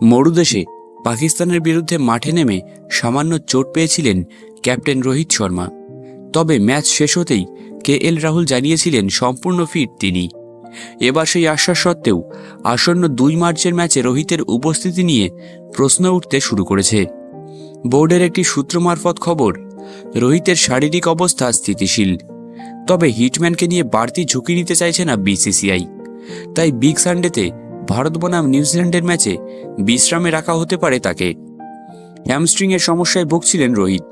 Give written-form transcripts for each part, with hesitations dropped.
মরুদেশে পাকিস্তানের বিরুদ্ধে মাঠে নেমে সামান্য চোট পেয়েছিলেন ক্যাপ্টেন রোহিত শর্মা। তবে ম্যাচ শেষ হতেই KL রাহুল জানিয়েছিলেন সম্পূর্ণ ফিট তিনি। এবার সেই আশ্বাস সত্ত্বেও আসন্ন 2 মার্চের ম্যাচে রোহিতের উপস্থিতি নিয়ে প্রশ্ন উঠতে শুরু করেছে। বোর্ডের একটি সূত্র মারফত খবর, রোহিতের শারীরিক অবস্থা স্থিতিশীল, তবে হিটম্যানকে নিয়ে বাড়তি ঝুঁকি নিতে চাইছে না BCCI। তাই বিগ সানডেতে ভারত বনাম নিউজিল্যান্ডের ম্যাচে বিশ্রামে রাখা হতে পারে তাকে। হ্যামস্ট্রিংয়ের সমস্যায় ভুগছিলেন রোহিত,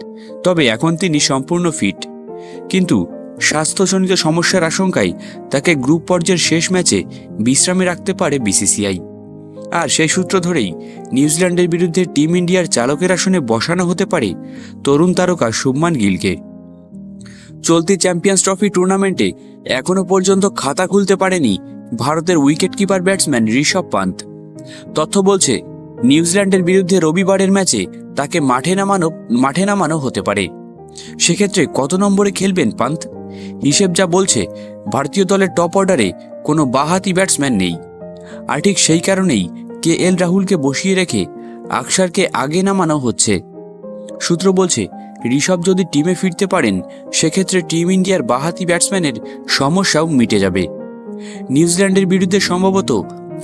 তবে এখন তিনি সম্পূর্ণ ফিট। কিন্তু স্বাস্থ্যজনিত সমস্যার আশঙ্কায় তাকে গ্রুপ পর্যায়ের শেষ ম্যাচে বিশ্রামে রাখতে পারে BCCI। আর সেই সূত্র ধরেই নিউজিল্যান্ডের বিরুদ্ধে টিম ইন্ডিয়ার চালকের আসনে বসানো হতে পারে তরুণ তারকা শুভমান গিলকে। চলতি চ্যাম্পিয়ন্স ট্রফি টুর্নামেন্টে এখনও পর্যন্ত খাতা খুলতে পারেনি ভারতের wicket keeper batsman Rishabh Pant. তথ্য বলছে, নিউজিল্যান্ডের বিরুদ্ধে রবিবারের ম্যাচে তাকে মাঠে নামানো হতে পারে। সেক্ষেত্রে কত নম্বরে খেলবেন পান্ত? হিসেব যা বলছে, ভারতীয় দলের টপ অর্ডারে কোনো বাঁহাতি ব্যাটসম্যান নেই। আর ঠিক সেই কারণেই KL রাহুলকে বসিয়ে রেখে আকসারকে আগে নামানো হচ্ছে। সূত্র বলছে, ঋষভ যদি টিমে ফিরতে পারেন সেক্ষেত্রে টিম ইন্ডিয়ার বাঁহাতি ব্যাটসম্যানের সমস্যাও মিটে যাবে। নিউজিল্যান্ডের বিরুদ্ধে সম্ভবত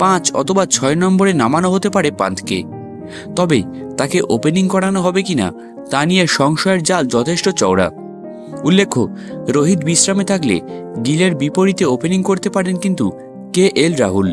5 অথবা 6 নম্বরে নামানো হতে পারে পান্তকে। তবে তাকে ওপেনিং করানো হবে কিনা তা নিয়ে সংশয়ের জাল যথেষ্ট চওড়া। উল্লেখ্য, রোহিত বিশ্রামে থাকলে গিলের বিপরীতে ওপেনিং করতে পারেন কিন্তু KL রাহুল।